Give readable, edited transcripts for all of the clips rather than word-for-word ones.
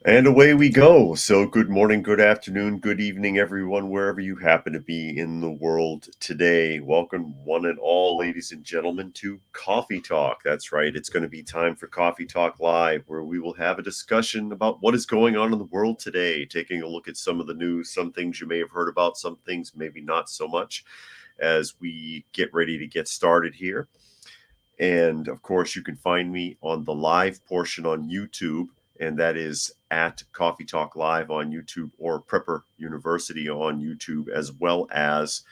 And away we go. So, good morning, good afternoon, good evening, everyone, wherever you happen to be in the world today. Welcome, one and all, ladies and gentlemen, to Coffee Talk. That's right, it's going to be time for Coffee Talk Live, where we will have a discussion about what is going on in the world today, taking a look at some of the news, some things you may have heard about, some things maybe not so much, as we get ready to get started here. And of course, you can find me on the live portion on YouTube, and that is at Coffee Talk Live on YouTube or Prepper University on YouTube, as well as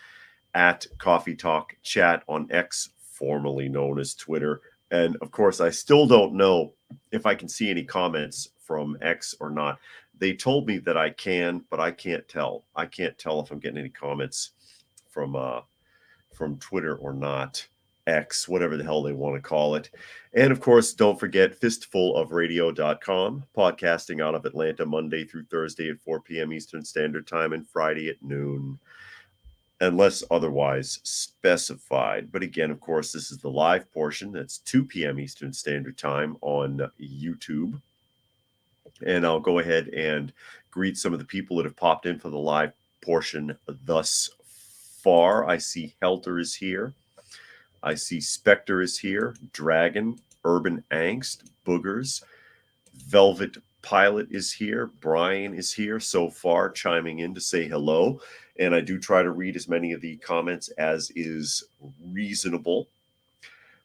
at Coffee Talk Chat on X, formerly known as Twitter. And of course, I still don't know if I can see any comments from X or not. They told me that I can, but I can't tell. I can't tell if I'm getting any comments from Twitter or not. X, whatever the hell they want to call it. And of course, don't forget fistfulofradio.com, podcasting out of Atlanta Monday through Thursday at 4 p.m. Eastern Standard Time and Friday at noon, unless otherwise specified. But again, of course, this is the live portion. That's 2 p.m. Eastern Standard Time on YouTube. And I'll go ahead and greet some of the people that have popped in for the live portion thus far. I see Helter is here. I see Spectre is here, Dragon, Urban Angst, Boogers, Velvet Pilot is here, Brian is here so far, chiming in to say hello. And I do try to read as many of the comments as is reasonable,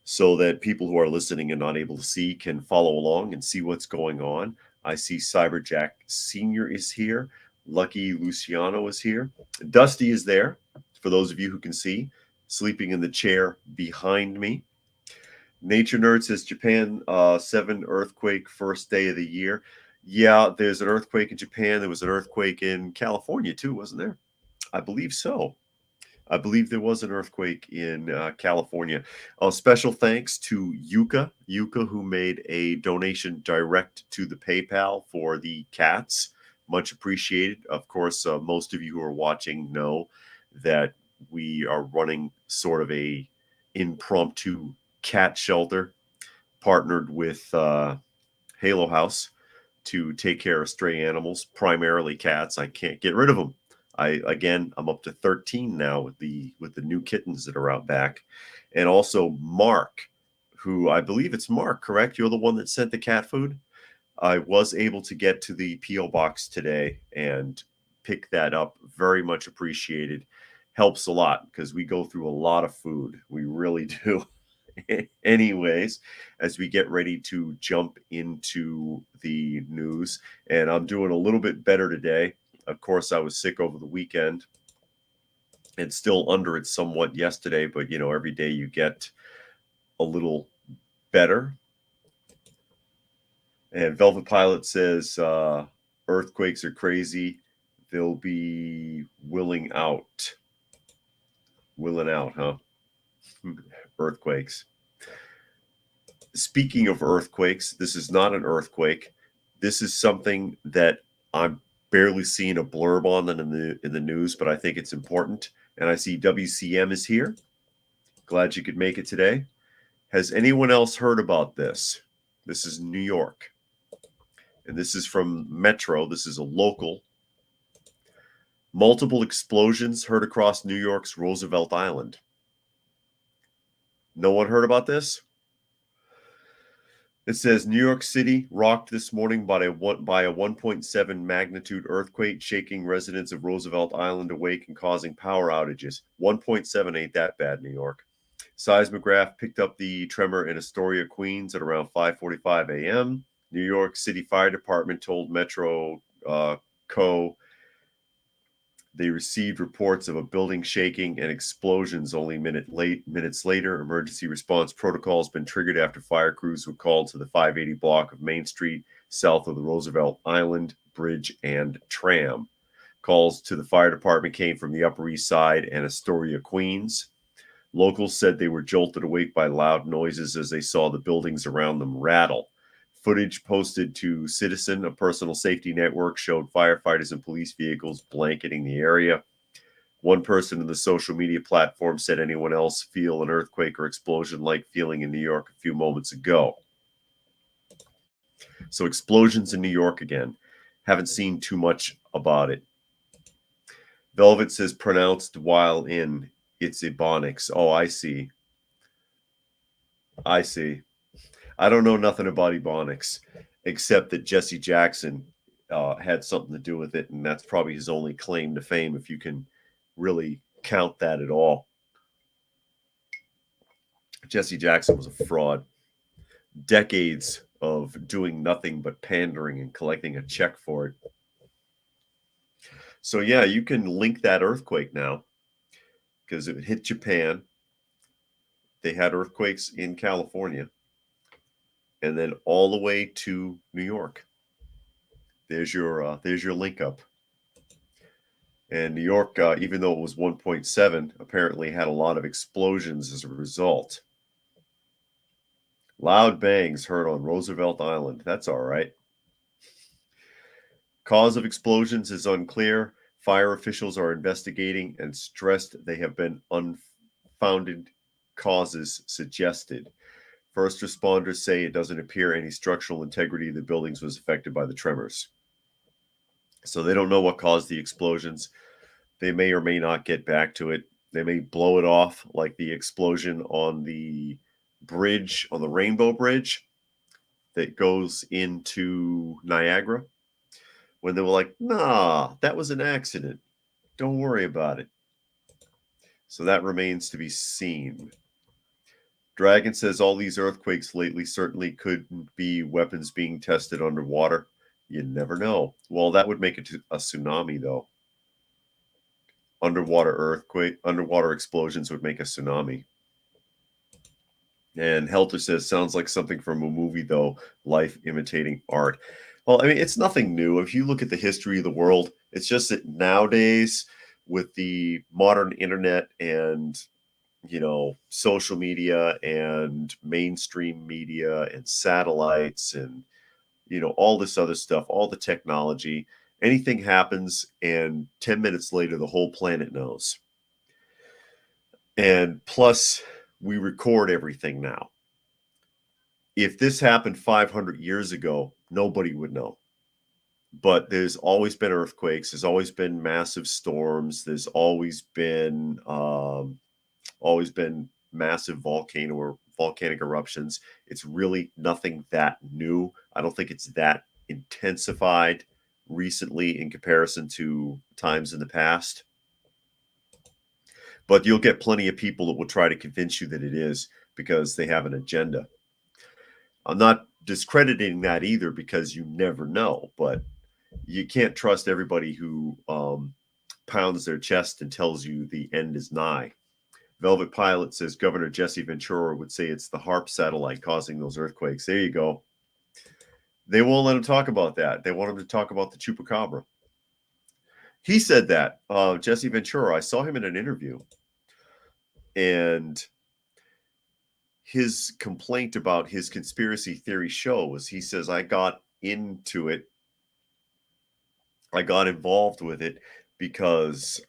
so that people who are listening and not able to see can follow along and see what's going on. I see Cyberjack Sr. is here, Lucky Luciano is here, Dusty is there, for those of you who can see, sleeping in the chair behind me. Nature Nerd says Japan 7 earthquake first day of the year. Yeah, there's an earthquake in Japan. There was an earthquake in California too, wasn't there? I believe so. I believe there was an earthquake in California. Special thanks to Yuka, who made a donation direct to the PayPal for the cats. Much appreciated. Of course, most of you who are watching know that we are running sort of a impromptu cat shelter partnered with Halo House to take care of stray animals, primarily cats. I can't get rid of them. I'm up to 13 now with the new kittens that are out back. And also Mark, who I believe it's Mark, correct? You're the one that sent the cat food? I was able to get to the P.O. box today and pick that up. Very much appreciated. Helps a lot because we go through a lot of food. We really do. Anyways, as we get ready to jump into the news, and I'm doing a little bit better today. Of course, I was sick over the weekend and still under it somewhat yesterday, but every day you get a little better. And Velvet Pilot says earthquakes are crazy. They'll be willing out, huh? Earthquakes. Speaking of earthquakes, this is not an earthquake. This is something that I'm barely seeing a blurb on in the news, but I think it's important. And I see WCM is here. Glad you could make it today. Has anyone else heard about this? This is New York. And this is from Metro. This is a local. Multiple explosions heard across New York's Roosevelt Island. No one heard about this? It says New York City rocked this morning by a 1.7 magnitude earthquake, shaking residents of Roosevelt Island awake and causing power outages. 1.7 ain't that bad, New York. Seismograph picked up the tremor in Astoria, Queens at around 5:45 a.m. New York City Fire Department told Metro Co. They received reports of a building shaking and explosions only minutes later. Emergency response protocol has been triggered after fire crews were called to the 580 block of Main Street, south of the Roosevelt Island Bridge and Tram. Calls to the fire department came from the Upper East Side and Astoria, Queens. Locals said they were jolted awake by loud noises as they saw the buildings around them rattle. Footage posted to Citizen, a personal safety network, showed firefighters and police vehicles blanketing the area. One person in the social media platform said anyone else feel an earthquake or explosion-like feeling in New York a few moments ago. So explosions in New York again. Haven't seen too much about it. Velvet says pronounced while in. It's Ebonics. Oh, I see. I see. I don't know nothing about Ebonics except that Jesse Jackson had something to do with it, and that's probably his only claim to fame, if you can really count that at all. Jesse Jackson was a fraud. Decades of doing nothing but pandering and collecting a check for it. So yeah, you can link that earthquake now because it hit Japan. They had earthquakes in California and then all the way to New York. There's your link up. And New York, even though it was 1.7, apparently had a lot of explosions as a result. Loud bangs heard on Roosevelt Island. That's all right. Cause of explosions is unclear. Fire officials are investigating and stressed they have been unfounded causes suggested. First responders say it doesn't appear any structural integrity of the buildings was affected by the tremors. So they don't know what caused the explosions. They may or may not get back to it. They may blow it off like the explosion on the bridge, on the Rainbow Bridge that goes into Niagara, when they were like, nah, that was an accident. Don't worry about it. So that remains to be seen. Dragon says all these earthquakes lately certainly could be weapons being tested underwater. You never know. Well, that would make it a tsunami, though. Underwater explosions would make a tsunami. And Helter says, sounds like something from a movie, though, life imitating art. Well, I mean, it's nothing new. If you look at the history of the world, it's just that nowadays, with the modern internet and, social media and mainstream media and satellites and, all this other stuff, all the technology, anything happens and 10 minutes later, the whole planet knows. And plus, we record everything now. If this happened 500 years ago, nobody would know. But there's always been earthquakes. There's always been massive storms. There's always been massive volcanic eruptions. It's really nothing that new. I don't think it's that intensified recently in comparison to times in the past. But you'll get plenty of people that will try to convince you that it is because they have an agenda. I'm not discrediting that either because you never know, but you can't trust everybody who pounds their chest and tells you the end is nigh. Velvet Pilot says Governor Jesse Ventura would say it's the HARP satellite causing those earthquakes. There you go. They won't let him talk about that. They want him to talk about the chupacabra. He said that, Jesse Ventura. I saw him in an interview. And his complaint about his conspiracy theory show was, he says, I got into it. I got involved with it because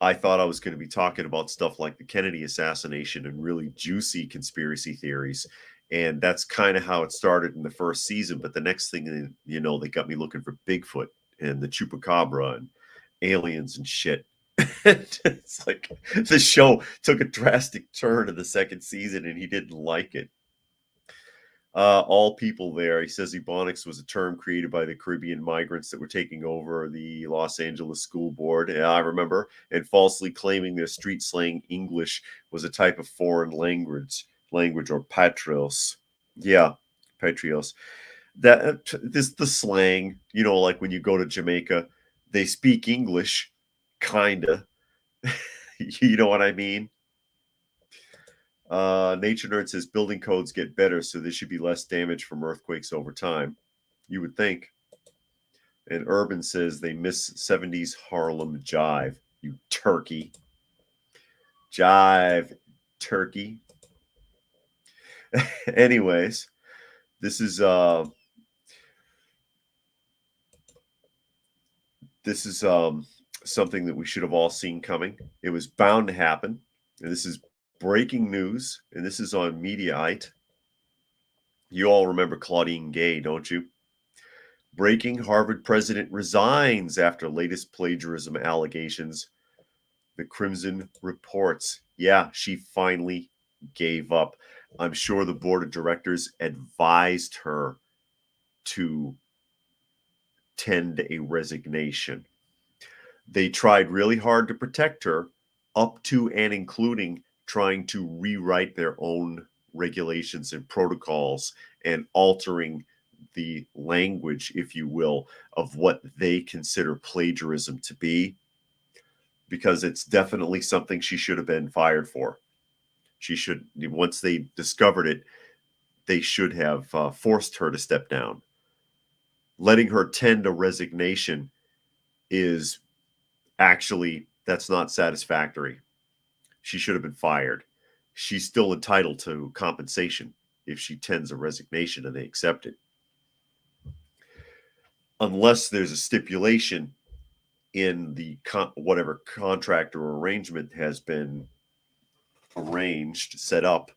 I thought I was going to be talking about stuff like the Kennedy assassination and really juicy conspiracy theories. And that's kind of how it started in the first season. But the next thing, they got me looking for Bigfoot and the chupacabra and aliens and shit. It's like the show took a drastic turn in the second season and he didn't like it. All people there. He says Ebonics was a term created by the Caribbean migrants that were taking over the Los Angeles school board. Yeah, I remember. And falsely claiming their street slang English was a type of foreign language or patrios. Yeah, patrios. The slang, like when you go to Jamaica, they speak English, kinda. You know what I mean? Nature Nerd says building codes get better, so there should be less damage from earthquakes over time. You would think. And Urban says they miss 70s Harlem jive. You turkey. Jive, turkey. Anyways, this is something that we should have all seen coming. It was bound to happen. And this is breaking news, and this is on Mediaite. You all remember Claudine Gay, don't you? Breaking: Harvard president resigns after latest plagiarism allegations. The Crimson reports, yeah, she finally gave up. I'm sure the board of directors advised her to tend a resignation. They tried really hard to protect her, up to and including trying to rewrite their own regulations and protocols and altering the language, if you will, of what they consider plagiarism to be, because it's definitely something she should have been fired for. She should, once they discovered it, they should have forced her to step down. Letting her tend a resignation is actually, that's not satisfactory. She should have been fired. She's still entitled to compensation if she tends a resignation and they accept it. Unless there's a stipulation in the whatever contract or arrangement has been arranged, set up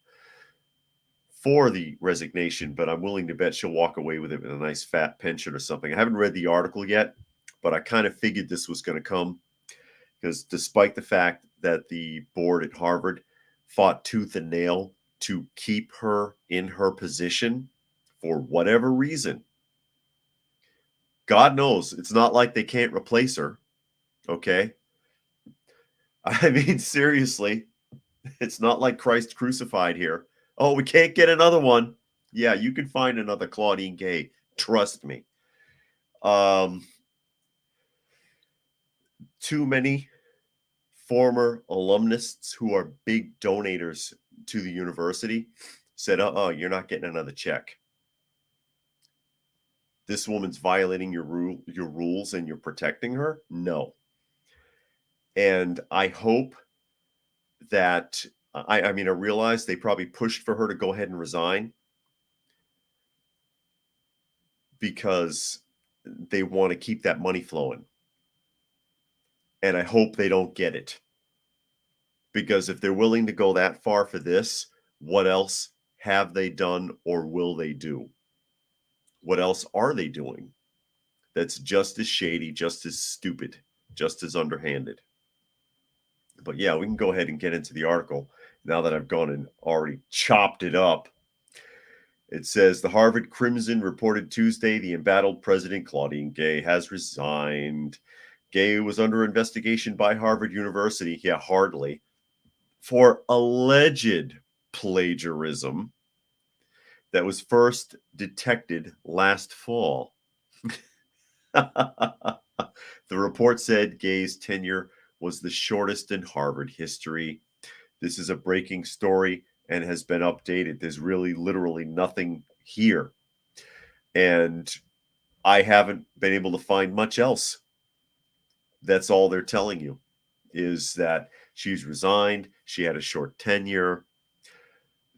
for the resignation, but I'm willing to bet she'll walk away with it with a nice fat pension or something. I haven't read the article yet, but I kind of figured this was going to come, because despite the fact that the board at Harvard fought tooth and nail to keep her in her position for whatever reason, God knows it's not like they can't replace her. Okay. I mean, seriously, it's not like Christ crucified here. Oh, we can't get another one. Yeah, you can find another Claudine Gay. Trust me. Too many former alumnists who are big donators to the university said, you're not getting another check. This woman's violating your rules and you're protecting her? No. And I hope that, I mean, I realize they probably pushed for her to go ahead and resign because they want to keep that money flowing. And I hope they don't get it. Because if they're willing to go that far for this, what else have they done or will they do? What else are they doing that's just as shady, just as stupid, just as underhanded? But yeah, we can go ahead and get into the article now that I've gone and already chopped it up. It says the Harvard Crimson reported Tuesday the embattled president Claudine Gay has resigned. Gay was under investigation by Harvard University, yeah, hardly, for alleged plagiarism that was first detected last fall. The report said Gay's tenure was the shortest in Harvard history. This is a breaking story and has been updated. There's really literally nothing here. And I haven't been able to find much else. That's all they're telling you, is that she's resigned, she had a short tenure,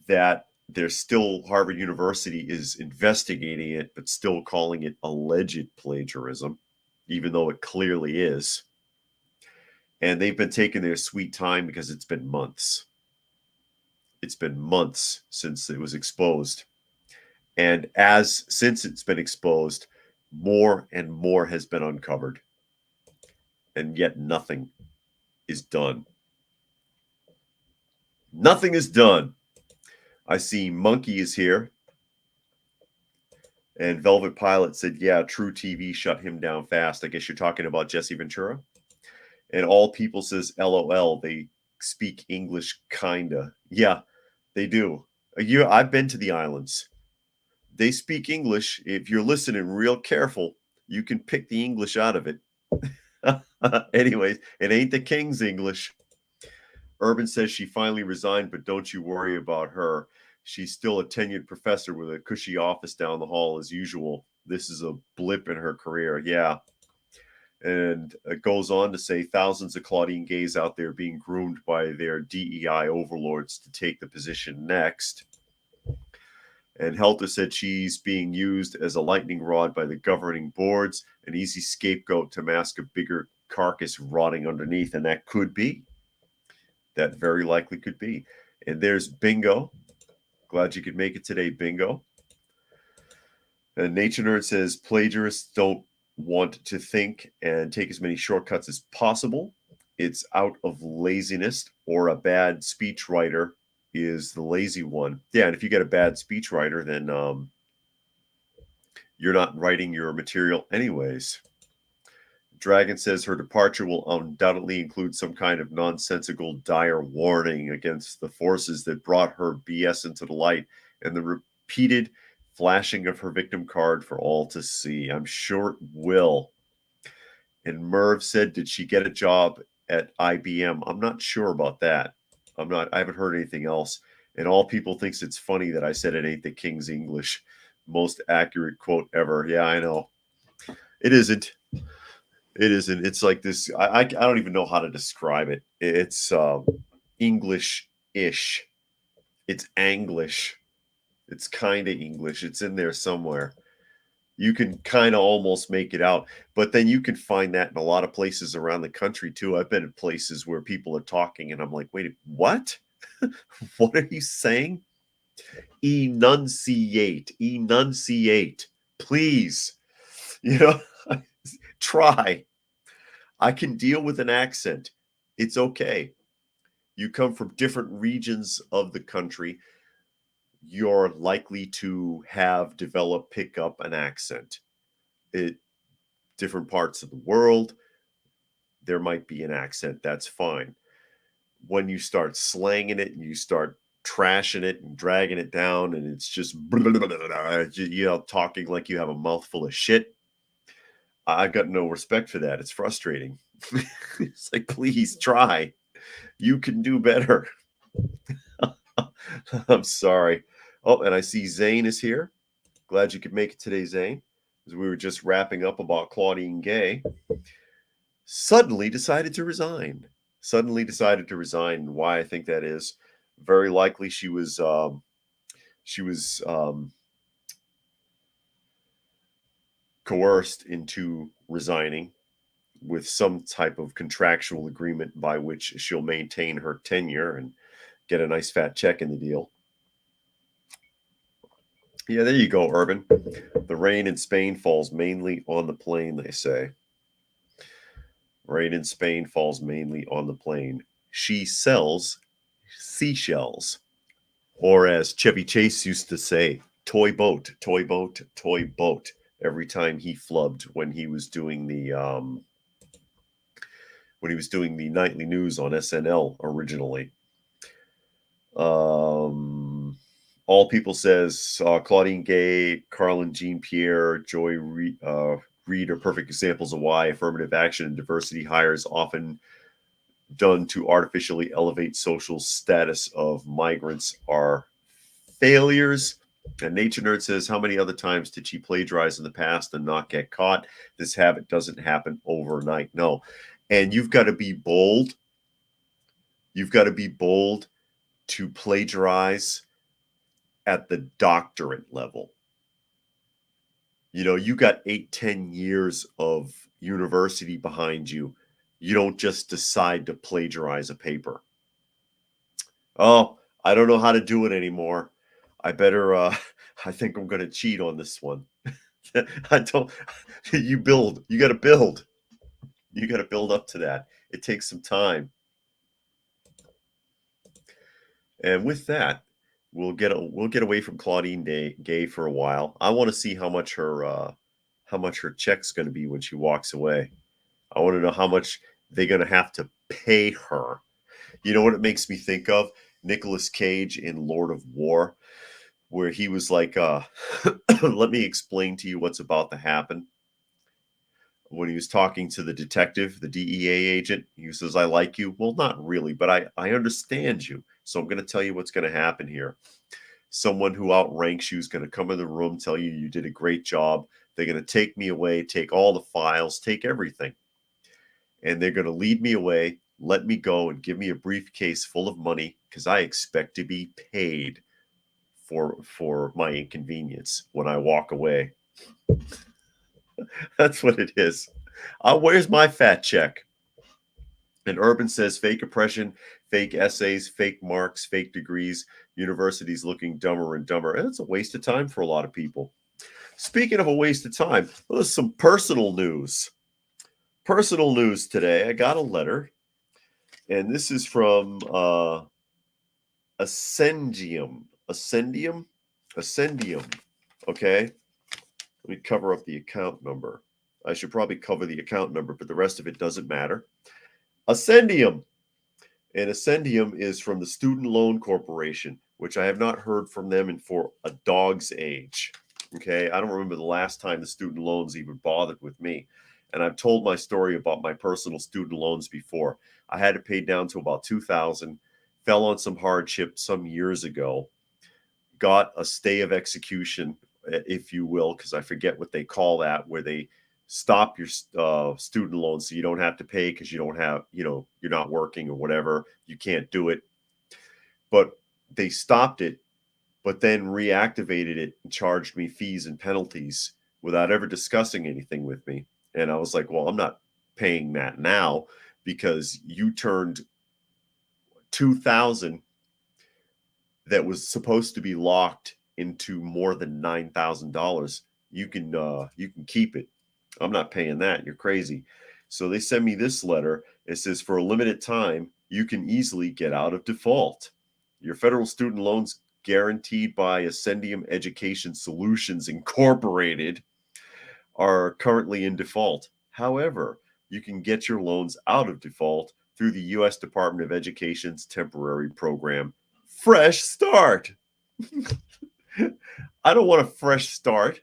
that there's still, Harvard University is investigating it, but still calling it alleged plagiarism, even though it clearly is. And they've been taking their sweet time because it's been months. It's been months since it was exposed. And since it's been exposed, more and more has been uncovered. And yet nothing is done. Nothing is done. I see Monkey is here. And Velvet Pilot said, yeah, True TV shut him down fast. I guess you're talking about Jesse Ventura. And All People says, LOL, they speak English kinda. Yeah, they do. I've been to the islands. They speak English. If you're listening real careful, you can pick the English out of it. Anyways, it ain't the King's English. Urban says she finally resigned, but don't you worry about her. She's still a tenured professor with a cushy office down the hall as usual. This is a blip in her career. Yeah. And it goes on to say thousands of Claudine Gays out there being groomed by their DEI overlords to take the position next. And Helter said she's being used as a lightning rod by the governing boards, an easy scapegoat to mask a bigger carcass rotting underneath. And that could be. That very likely could be. And there's Bingo. Glad you could make it today, Bingo. And Nature Nerd says plagiarists don't want to think and take as many shortcuts as possible. It's out of laziness, or a bad speechwriter is the lazy one. Yeah, and if you get a bad speechwriter, then you're not writing your material anyways. Dragon says her departure will undoubtedly include some kind of nonsensical, dire warning against the forces that brought her BS into the light, and the repeated flashing of her victim card for all to see. I'm sure it will. And Merv said, did she get a job at IBM? I'm not sure about that. I haven't heard anything else. And all people thinks it's funny that I said it ain't the King's English. Most accurate quote ever. Yeah, I know. It isn't. It isn't. It's like this. I don't even know how to describe it. It's English-ish. It's Anglish. It's kind of English. It's in there somewhere. You can kind of almost make it out, but then you can find that in a lot of places around the country too. I've been in places where people are talking and I'm like, wait, what? What are you saying? Enunciate, please. You know, try. I can deal with an accent. It's okay. You come from different regions of the country, you're likely to have developed, pick up an accent. Different parts of the world, there might be an accent. That's fine. When you start slanging it and you start trashing it and dragging it down, and it's just talking like you have a mouthful of shit, I've got no respect for that. It's frustrating. It's like, please try. You can do better. I'm sorry. Oh, and I see Zane is here. Glad you could make it today, Zane. As we were just wrapping up about Claudine Gay. Suddenly decided to resign. Why I think that is, very likely she was coerced into resigning with some type of contractual agreement by which she'll maintain her tenure and get a nice fat check in the deal. Yeah, there you go, Urban. The rain in Spain falls mainly on the plain, they say. Rain in Spain falls mainly on the plain. She sells seashells. Or as Chevy Chase used to say, toy boat, toy boat, toy boat. Every time he flubbed when he was doing the nightly news on SNL originally. All People says Claudine Gay, Carlin Jean Pierre, Joy Reid are perfect examples of why affirmative action and diversity hires often done to artificially elevate social status of migrants are failures. And Nature Nerd says, how many other times did she plagiarize in the past and not get caught? This habit doesn't happen overnight. No. And you've got to be bold. You've got to be bold to plagiarize at the doctorate level. You know, you got 8-10 years of university behind you. You don't just decide to plagiarize a paper. Oh, I don't know how to do it anymore. I better, I think I'm going to cheat on this one. You got to build. You got to build up to that. It takes some time. And with that, we'll get away from Claudine Gay for a while. I want to see how much her check's going to be when she walks away. I want to know how much they're going to have to pay her. You know what it makes me think of? Nicolas Cage in Lord of War, where he was like, let me explain to you what's about to happen. When he was talking to the detective, the DEA agent, he says, I like you. Well, not really, but I understand you. So I'm going to tell you what's going to happen here. Someone who outranks you is going to come in the room, tell you you did a great job. They're going to take me away, take all the files, take everything. And they're going to lead me away, let me go, and give me a briefcase full of money because I expect to be paid for my inconvenience when I walk away. That's what it is. Where's my fat check? And Urban says fake oppression, fake essays, fake marks, fake degrees, universities looking dumber and dumber. And it's a waste of time for a lot of people. Speaking of a waste of time, there's some personal news. Personal news today. I got a letter, and this is from Ascendium. Ascendium? Ascendium. Okay. Let me cover up the account number. I should probably cover the account number, but the rest of it doesn't matter. Ascendium. And Ascendium is from the Student Loan Corporation, which I have not heard from them in for a dog's age. Okay, I don't remember the last time the student loans even bothered with me. And I've told my story about my personal student loans before. I had to pay down to about $2,000, fell on some hardship some years ago, got a stay of execution, if you will, because I forget what they call that, where they stop your student loan so you don't have to pay because you don't have, you're not working or whatever. You can't do it. But they stopped it, but then reactivated it and charged me fees and penalties without ever discussing anything with me. And I was like, well, I'm not paying that now because you turned $2,000 that was supposed to be locked into more than $9,000. You can keep it. I'm not paying that. You're crazy. So they send me this letter. It says, for a limited time, you can easily get out of default. Your federal student loans guaranteed by Ascendium Education Solutions Incorporated are currently in default. However, you can get your loans out of default through the U.S. Department of Education's temporary program, Fresh Start. I don't want a fresh start.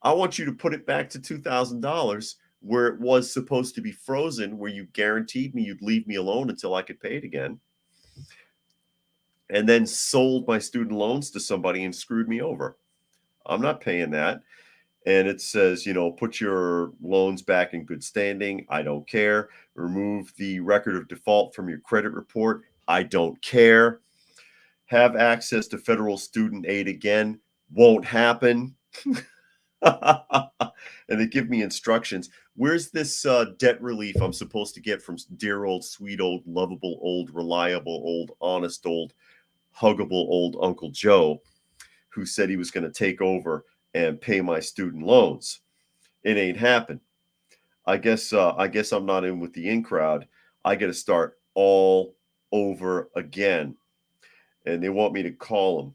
I want you to put it back to $2,000 where it was supposed to be frozen, where you guaranteed me you'd leave me alone until I could pay it again, and then sold my student loans to somebody and screwed me over. I'm not paying that. And it says, put your loans back in good standing. I don't care. Remove the record of default from your credit report. I don't care. Have access to federal student aid again. Won't happen. And they give me instructions. Where's this debt relief I'm supposed to get from dear old, sweet old, lovable old, reliable old, honest old, huggable old Uncle Joe, who said he was going to take over and pay my student loans? It ain't happened. I guess I'm not in with the in crowd. I got to start all over again. And they want me to call them.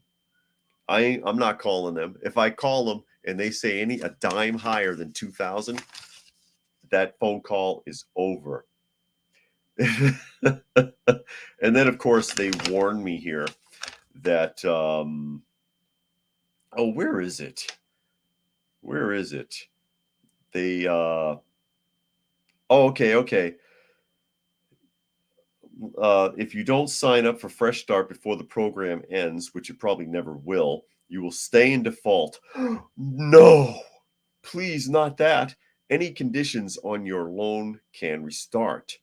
I'm not calling them. If I call them and they say a dime higher than 2,000, that phone call is over. And then, of course, they warn me here that, where is it? Where is it? They, okay. If you don't sign up for Fresh Start before the program ends, which it probably never will, you will stay in default. No, please, not that. Any conditions on your loan can restart.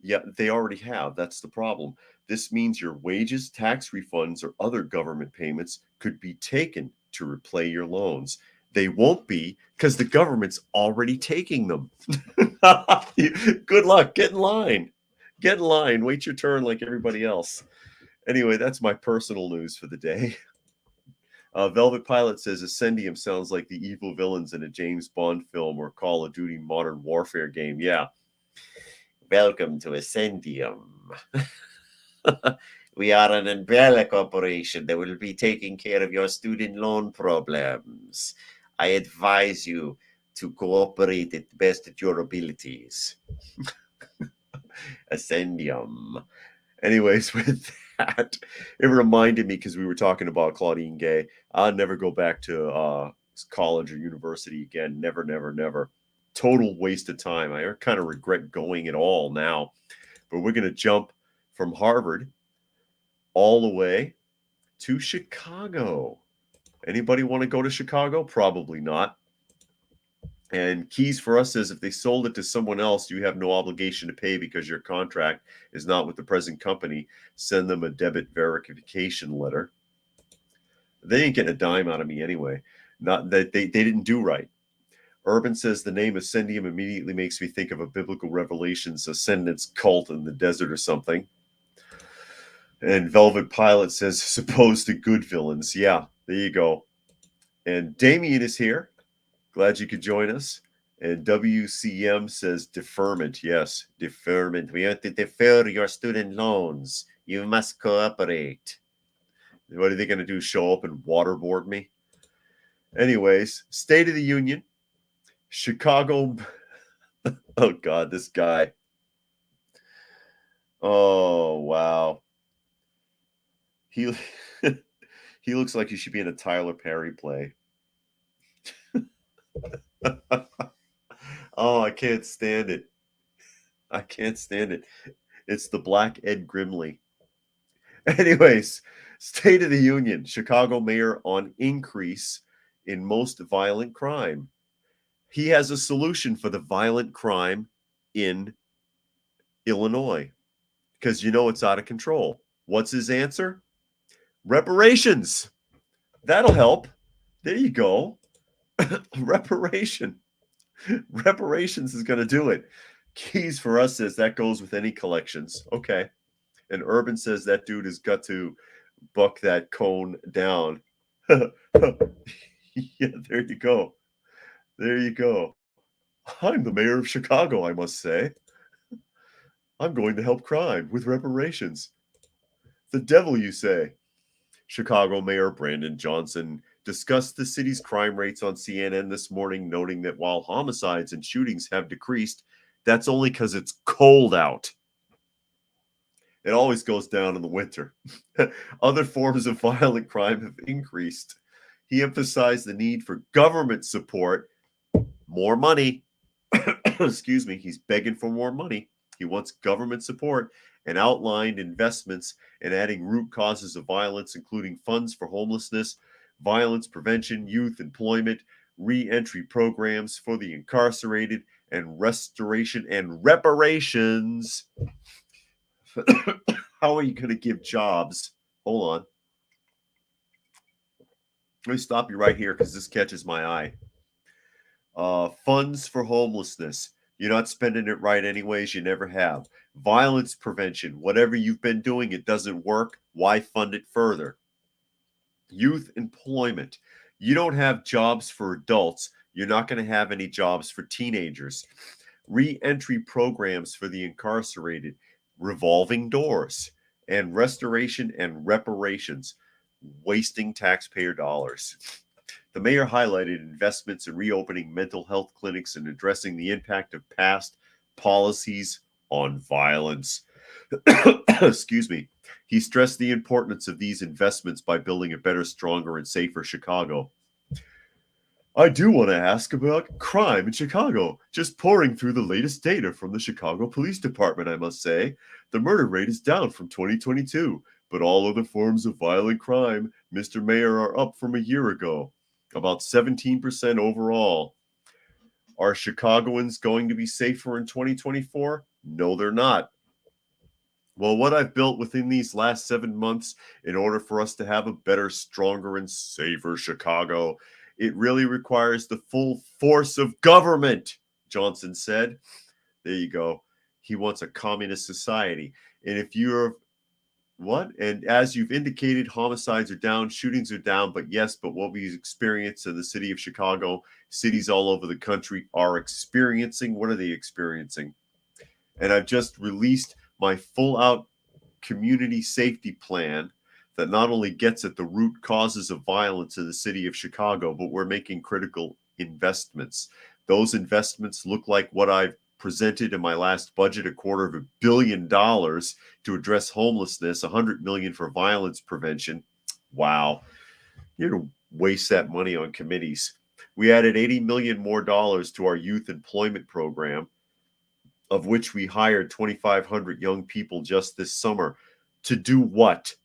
Yeah, they already have. That's the problem. This means your wages, tax refunds, or other government payments could be taken to repay your loans. They won't be because the government's already taking them. Good luck. Get in line. Get in line. Wait your turn like everybody else. Anyway, that's my personal news for the day. Velvet Pilot says Ascendium sounds like the evil villains in a James Bond film or Call of Duty Modern Warfare game. Yeah. Welcome to Ascendium. We are an umbrella corporation that will be taking care of your student loan problems. I advise you to cooperate at the best of your abilities. Ascendium. Anyways, with that, it reminded me, because we were talking about Claudine Gay, I'll never go back to college or university again. Never, never, never. Total waste of time. I kind of regret going at all now. But we're going to jump from Harvard all the way to Chicago. Anybody want to go to Chicago? Probably not. And Keys for Us says if they sold it to someone else, you have no obligation to pay because your contract is not with the present company. Send them a debit verification letter. They ain't getting a dime out of me anyway. Not that they didn't do right. Urban says the name Ascendium immediately makes me think of a biblical Revelations ascendance cult in the desert or something. And Velvet Pilot says, supposed to good villains. Yeah, there you go. And Damien is here. Glad you could join us. And WCM says deferment. Yes, deferment. We have to defer your student loans. You must cooperate. What are they going to do? Show up and waterboard me? Anyways, State of the Union. Chicago. Oh, God, this guy. Oh, wow. He he looks like he should be in a Tyler Perry play. Oh, I can't stand it. I can't stand it. It's the Black Ed Grimley. Anyways, State of the Union. Chicago mayor on increase in most violent crime. He has a solution for the violent crime in Illinois because it's out of control. What's his answer? Reparations. That'll help. There you go. Reparations is going to do it. Keys for us says that goes with any collections. Okay. And Urban says that dude has got to buck that cone down. Yeah, there you go. There you go. I'm the mayor of Chicago, I must say. I'm going to help crime with reparations. The devil, you say? Chicago Mayor Brandon Johnson discussed the city's crime rates on CNN this morning, noting that while homicides and shootings have decreased, that's only because it's cold out. It always goes down in the winter. Other forms of violent crime have increased. He emphasized the need for government support, more money. Excuse me, he's begging for more money. He wants government support and outlined investments in adding root causes of violence, including funds for homelessness, violence prevention, youth employment, re-entry programs for the incarcerated, and restoration and reparations. How are you going to give jobs? Hold on. Let me stop you right here because this catches my eye. Funds for homelessness. You're not spending it right anyways. You never have. Violence prevention. Whatever you've been doing, it doesn't work. Why fund it further? Youth employment. You don't have jobs for adults. You're not going to have any jobs for teenagers. Re-entry programs for the incarcerated. Revolving doors. And restoration and reparations. Wasting taxpayer dollars. The mayor highlighted investments in reopening mental health clinics and addressing the impact of past policies on violence. Excuse me. He stressed the importance of these investments by building a better, stronger, and safer Chicago. I do want to ask about crime in Chicago. Just pouring through the latest data from the Chicago Police Department, I must say. The murder rate is down from 2022, but all other forms of violent crime, Mr. Mayor, are up from a year ago. About 17% overall. Are Chicagoans going to be safer in 2024? No, they're not. Well, what I've built within these last 7 months in order for us to have a better, stronger, and safer Chicago, it really requires the full force of government, Johnson said. There you go. He wants a communist society. And if you're what? And as you've indicated, homicides are down, shootings are down, but what we've experienced in the city of Chicago, cities all over the country are experiencing. What are they experiencing? And I've just released my full-out community safety plan that not only gets at the root causes of violence in the city of Chicago, but we're making critical investments. Those investments look like what I've presented in my last budget, $250 million to address homelessness, $100 million for violence prevention. Wow. You're going to waste that money on committees. We added $80 million more to our youth employment program, of which we hired 2,500 young people just this summer. To do what?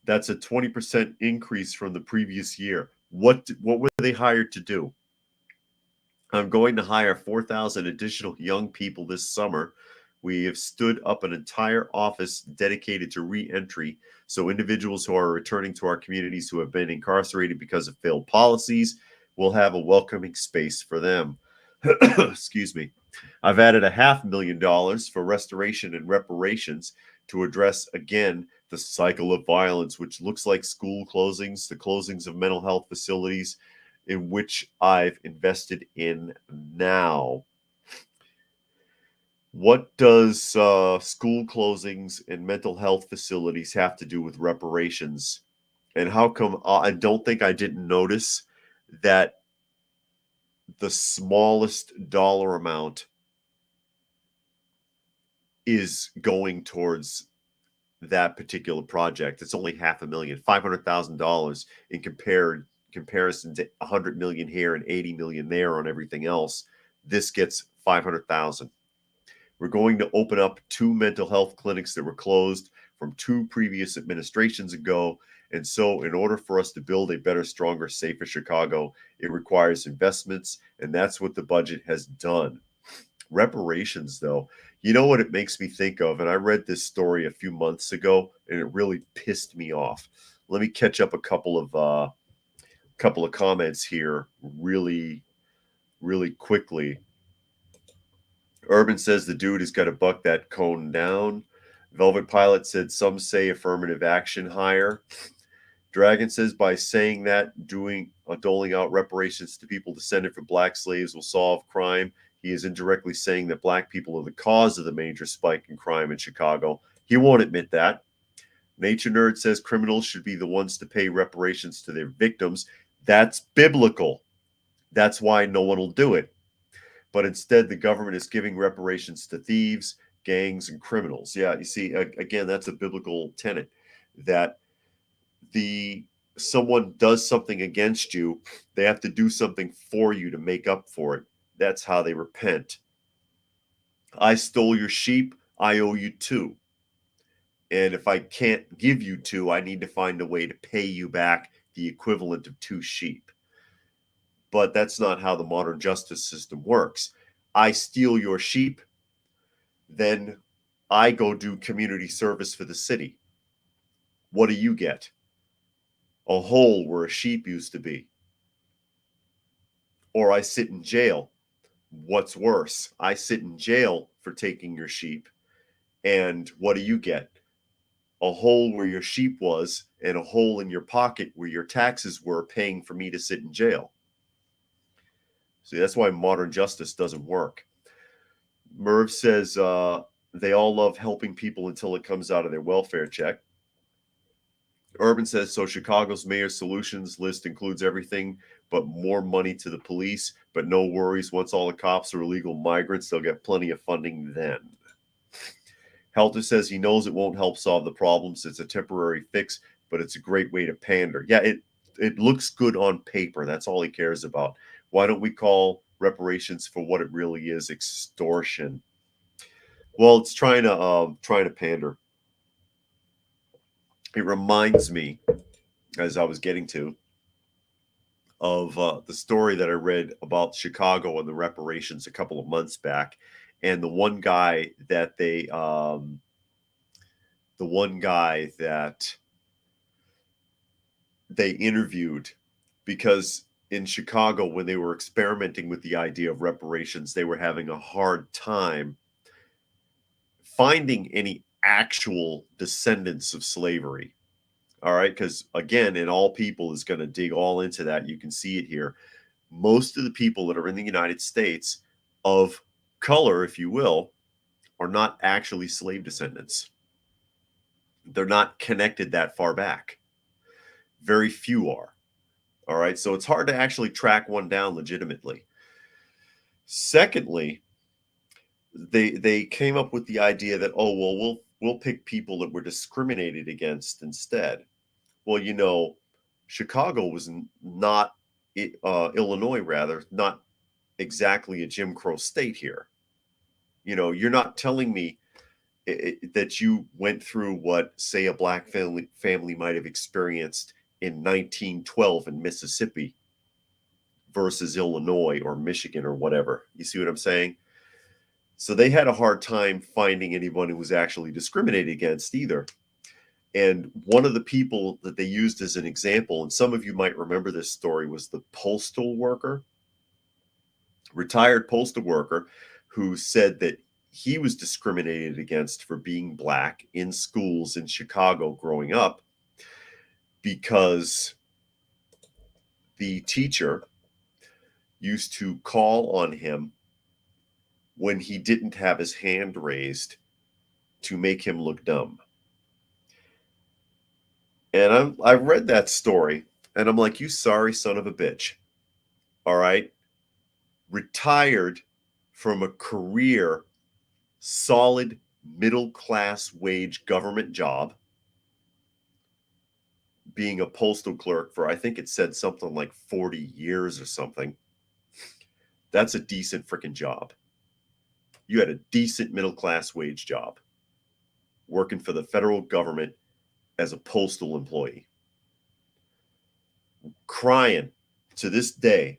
That's a 20% increase from the previous year. What were they hired to do? I'm going to hire 4,000 additional young people this summer. We have stood up an entire office dedicated to re-entry, so individuals who are returning to our communities who have been incarcerated because of failed policies will have a welcoming space for them. Excuse me. I've added $500,000 for restoration and reparations to address, again, the cycle of violence, which looks like school closings, the closings of mental health facilities, in which I've invested in now. What does school closings and mental health facilities have to do with reparations? And how come I don't think I didn't notice that the smallest dollar amount is going towards that particular project? It's only $500,000, $500,000 in comparison to 100 million here and 80 million there on everything else. This gets 500,000. We're going to open up 2 mental health clinics that were closed from 2 previous administrations ago. And so in order for us to build a better, stronger, safer Chicago, it requires investments, and that's what the budget has done. Reparations, though, you know what it makes me think of? And I read this story a few months ago, and it really pissed me off. Let me catch up a couple of comments here really, really quickly. Urban says the dude has got to buck that cone down. Velvet Pilot said some say affirmative action higher. Dragon says by saying that, doling out reparations to people descended from black slaves will solve crime. He is indirectly saying that black people are the cause of the major spike in crime in Chicago. He won't admit that. Nature Nerd says criminals should be the ones to pay reparations to their victims. That's biblical. That's why no one will do it. But instead, the government is giving reparations to thieves, gangs, and criminals. Yeah, you see, again, that's a biblical tenet that someone does something against you, they have to do something for you to make up for it. That's how they repent. I stole your sheep, I owe you 2. And if I can't give you 2, I need to find a way to pay you back the equivalent of 2 sheep. But that's not how the modern justice system works. I steal your sheep, then I go do community service for the city. What do you get? A hole where a sheep used to be. Or I sit in jail. What's worse? I sit in jail for taking your sheep. And what do you get? A hole where your sheep was and a hole in your pocket where your taxes were paying for me to sit in jail. See, that's why modern justice doesn't work. Merv says they all love helping people until it comes out of their welfare check. Urban says, so Chicago's mayor's solutions list includes everything but more money to the police, but no worries. Once all the cops are illegal migrants, they'll get plenty of funding then. Helter says he knows it won't help solve the problems. It's a temporary fix, but it's a great way to pander. Yeah, it looks good on paper. That's all he cares about. Why don't we call reparations for what it really is? Extortion. Well, it's trying to pander. It reminds me, as I was getting to, of the story that I read about Chicago and the reparations a couple of months back, and the one guy that they interviewed, because in Chicago, when they were experimenting with the idea of reparations, they were having a hard time finding any actual descendants of slavery. All right, because again, in All People is going to dig all into that. You can see it here. Most of the people that are in the United States of color, if you will, are not actually slave descendants. They're not connected that far back. Very few are. All right, so it's hard to actually track one down legitimately. Secondly, they came up with the idea that, oh, well, we'll pick people that were discriminated against instead. Well, you know, Chicago was not Illinois, rather, not exactly a Jim Crow state here. You know, you're not telling me that you went through what, say, a black family might have experienced in 1912 in Mississippi versus Illinois or Michigan or whatever. You see what I'm saying? So they had a hard time finding anyone who was actually discriminated against either. And one of the people that they used as an example, and some of you might remember this story, was the postal worker, retired postal worker, who said that he was discriminated against for being black in schools in Chicago growing up because the teacher used to call on him when he didn't have his hand raised to make him look dumb. And I read that story and I'm like, you sorry son of a bitch. All right. Retired from a career, solid middle class wage government job, being a postal clerk for, I think it said something like 40 years or something. That's a decent freaking job. You had a decent middle class wage job working for the federal government as a postal employee. Crying to this day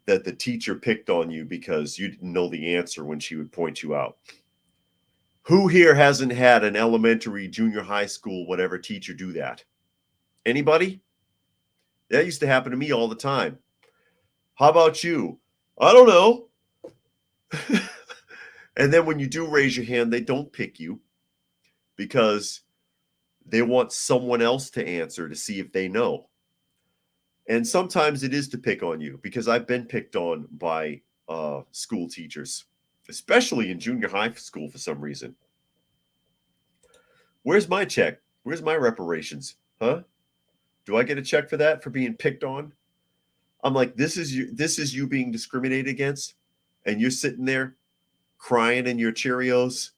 that the teacher picked on you because you didn't know the answer when she would point you out. Who here hasn't had an elementary, junior high school, whatever teacher do that? Anybody? That used to happen to me all the time. How about you? I don't know. And then when you do raise your hand, they don't pick you because they want someone else to answer to see if they know. And sometimes it is to pick on you because I've been picked on by school teachers, especially in junior high school for some reason. Where's my check? Where's my reparations? Huh? Do I get a check for that, for being picked on? I'm like, this is you being discriminated against, and you're sitting there crying in your Cheerios.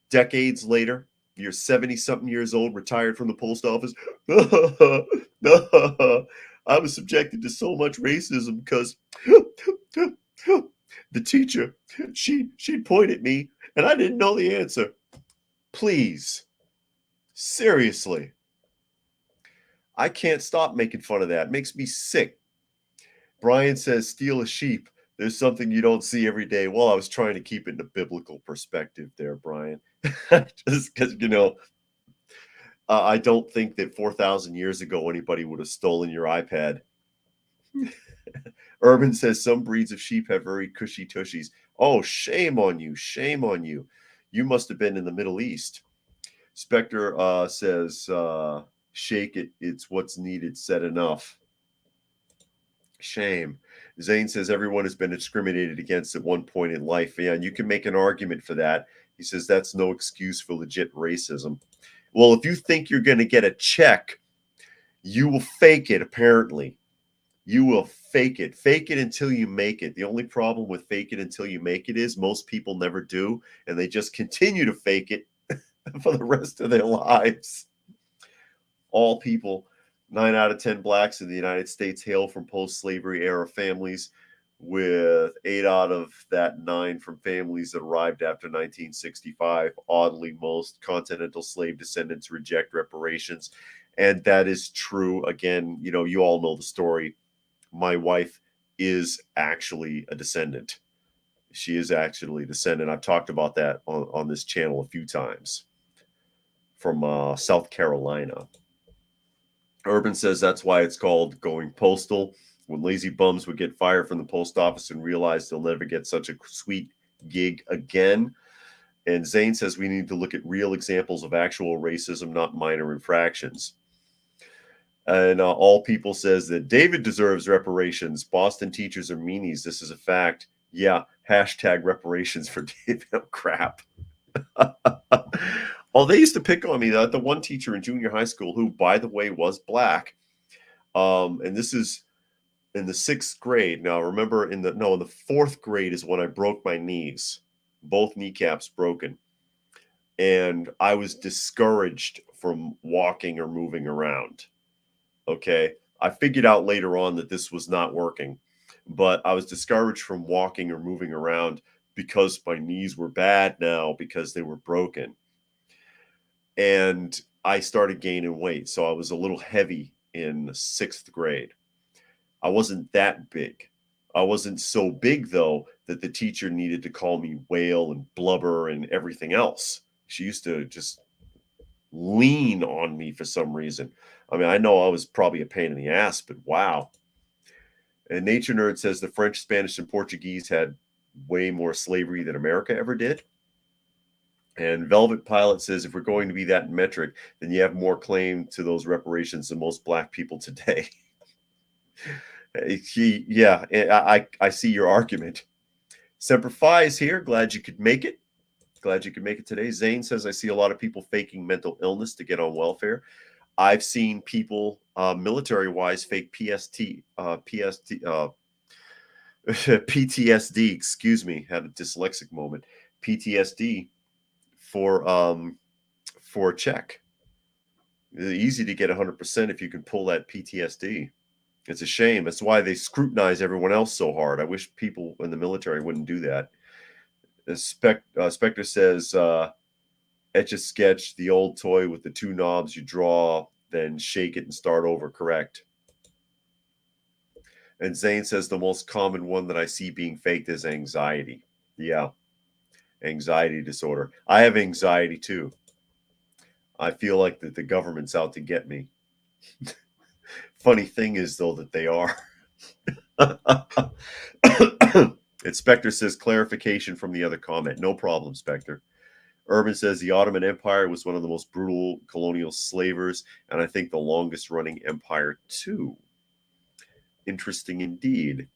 Decades later, you're 70 something years old, retired from the post office. I was subjected to so much racism because the teacher, she'd point at me and I didn't know the answer. Please, seriously, I can't stop making fun of that. It makes me sick. Brian says, steal a sheep. There's something you don't see every day. Well, I was trying to keep it in a biblical perspective there, Brian. Just because, I don't think that 4,000 years ago anybody would have stolen your iPad. Urban says some breeds of sheep have very cushy tushies. Oh, shame on you. Shame on you. You must have been in the Middle East. Spectre says, shake it. It's what's needed. Said enough. Shame. Zane says everyone has been discriminated against at one point in life. Yeah, and you can make an argument for that. He says that's no excuse for legit racism. Well, if you think you're going to get a check, you will fake it, apparently. You will fake it. Fake it until you make it. The only problem with fake it until you make it is most people never do, and they just continue to fake it for the rest of their lives. All people, 9 out of 10 blacks in the United States hail from post-slavery era families, with 8 out of that 9 from families that arrived after 1965. Oddly, most continental slave descendants reject reparations. And that is true. Again, you all know the story. My wife is actually a descendant. She is actually a descendant. I've talked about that on this channel a few times, from South Carolina. Urban says that's why it's called going postal. When lazy bums would get fired from the post office and realize they'll never get such a sweet gig again. And Zane says we need to look at real examples of actual racism, not minor infractions. And All People says that David deserves reparations. Boston teachers are meanies. This is a fact. Yeah, hashtag reparations for David. Oh, crap. Oh, they used to pick on me. The one teacher in junior high school, who, by the way, was black. And this is in the 6th grade. Now, remember, in the 4th grade is when I broke my knees, both kneecaps broken. And I was discouraged from walking or moving around. Okay. I figured out later on that this was not working, but I was discouraged from walking or moving around because my knees were bad now because they were broken. And I started gaining weight. So I was a little heavy in 6th grade. I wasn't that big. I wasn't so big, though, that the teacher needed to call me whale and blubber and everything else. She used to just lean on me for some reason. I mean, I know I was probably a pain in the ass, but wow. And Nature Nerd says the French, Spanish, and Portuguese had way more slavery than America ever did. And Velvet Pilot says if we're going to be that metric, then you have more claim to those reparations than most black people today. Yeah, I see your argument. Semper Fi is here. Glad you could make it. Glad you could make it today. Zane says, I see a lot of people faking mental illness to get on welfare. I've seen people, military-wise, fake PTSD. Excuse me, had a dyslexic moment. PTSD for a check. It's easy to get 100% if you can pull that PTSD. It's a shame. That's why they scrutinize everyone else so hard. I wish people in the military wouldn't do that. Spectre says, etch a sketch, the old toy with the two knobs. You draw, then shake it and start over. Correct. And Zane says the most common one that I see being faked is anxiety. Yeah, anxiety disorder. I have anxiety too. I feel like that the government's out to get me. Funny thing is, though, that they are. Spectre says clarification from the other comment. No problem, Spectre. Urban says the Ottoman Empire was one of the most brutal colonial slavers, and I think the longest running empire too. Interesting indeed.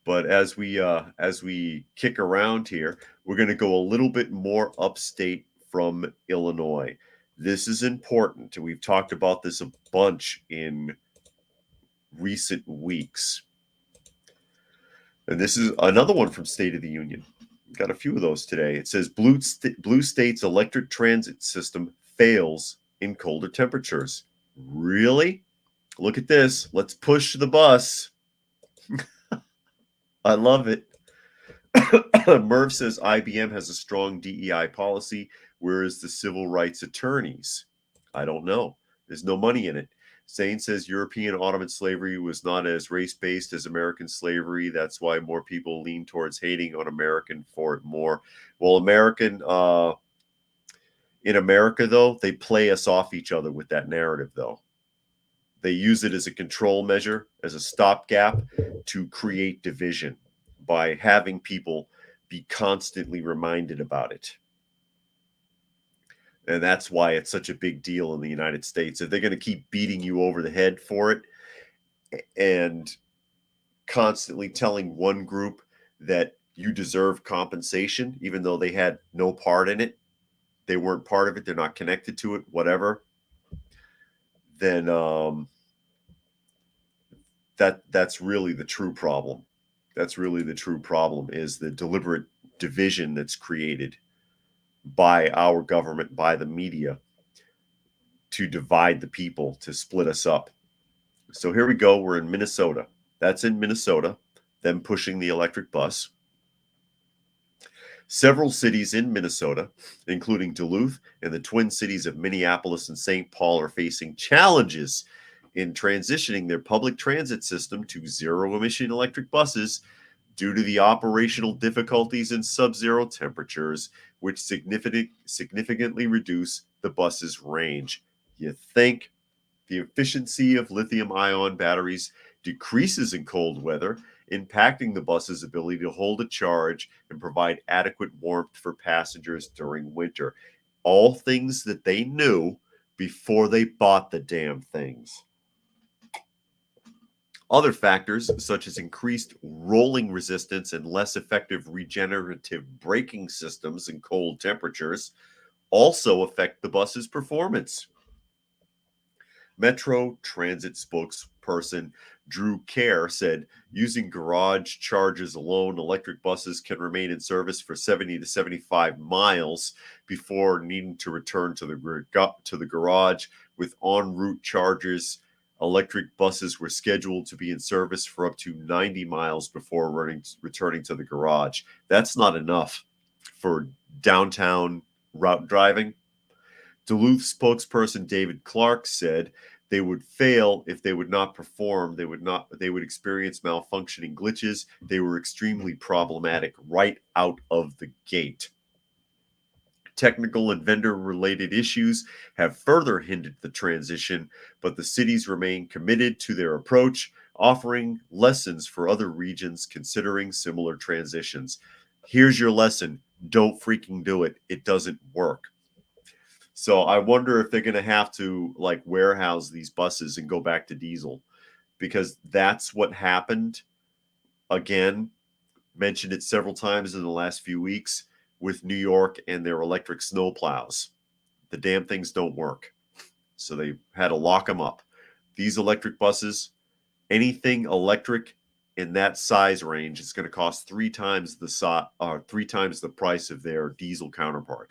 But as we kick around here, we're going to go a little bit more upstate from Illinois. This is important. We've talked about this a bunch in recent weeks. And this is another one from State of the Union. We've got a few of those today. It says Blue State's electric transit system fails in colder temperatures. Really? Look at this. Let's push the bus. I love it. Merv says IBM has a strong DEI policy, whereas the civil rights attorneys, I don't know. There's no money in it. Zane says European Ottoman slavery was not as race-based as American slavery. That's why more people lean towards hating on American for it more. Well, in America, though, they play us off each other with that narrative, though. They use it as a control measure, as a stopgap to create division by having people be constantly reminded about it. And that's why it's such a big deal in the United States. If they're going to keep beating you over the head for it and constantly telling one group that you deserve compensation, even though they had no part in it, they weren't part of it, they're not connected to it, whatever, then that's really the true problem. That's really the true problem, is the deliberate division that's created by our government, by the media, to divide the people, to split us up. So here we go. We're in Minnesota. That's in Minnesota, them pushing the electric bus. Several cities in Minnesota, including Duluth and the twin cities of Minneapolis and St. Paul, are facing challenges in transitioning their public transit system to zero-emission electric buses due to the operational difficulties in sub-zero temperatures, which significantly reduce the bus's range. You think the efficiency of lithium-ion batteries decreases in cold weather, impacting the bus's ability to hold a charge and provide adequate warmth for passengers during winter. All things that they knew before they bought the damn things. Other factors, such as increased rolling resistance and less effective regenerative braking systems in cold temperatures, also affect the bus's performance. Metro Transit spokesperson Drew Kerr said, using garage charges alone, electric buses can remain in service for 70 to 75 miles before needing to return to the garage. With en route chargers, electric buses were scheduled to be in service for up to 90 miles before returning to the garage. That's not enough for downtown route driving. Duluth spokesperson David Clark said they would fail if they would not perform. They would experience malfunctioning glitches. They were extremely problematic right out of the gate. Technical and vendor-related issues have further hindered the transition, but the cities remain committed to their approach, offering lessons for other regions considering similar transitions. Here's your lesson. Don't freaking do it. It doesn't work. So I wonder if they're going to have to warehouse these buses and go back to diesel. because that's what happened. Again, mentioned it several times in the last few weeks with New York and their electric snow plows. The damn things don't work. So they had to lock them up. These electric buses, anything electric in that size range is going to cost three times the price of their diesel counterpart.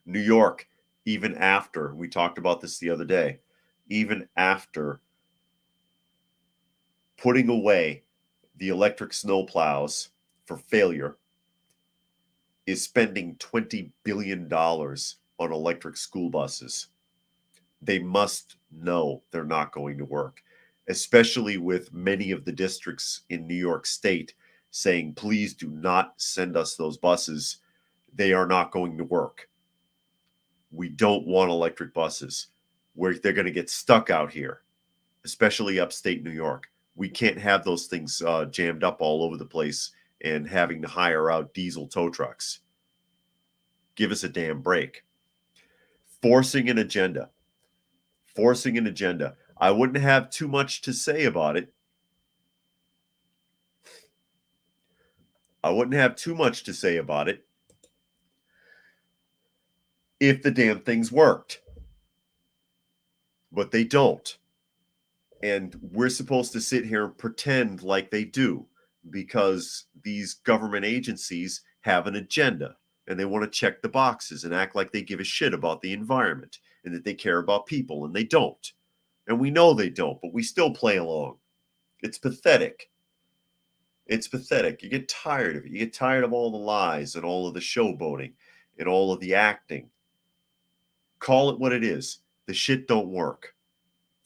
New York, even after, we talked about this the other day, even after putting away the electric snow plows for failure, is spending $20 billion on electric school buses. They must know they're not going to work, especially with many of the districts in New York State saying, please do not send us those buses. They are not going to work. We don't want electric buses where they're going to get stuck out here, especially upstate New York. We can't have those things jammed up all over the place and having to hire out diesel tow trucks. Give us a damn break. Forcing an agenda. I wouldn't have too much to say about it. If the damn things worked. But they don't. And we're supposed to sit here and pretend like they do, because these government agencies have an agenda and they want to check the boxes and act like they give a shit about the environment and that they care about people, and they don't. And we know they don't, but we still play along. It's pathetic. You get tired of it. You get tired of all the lies and all of the showboating and all of the acting. Call it what it is. The shit don't work.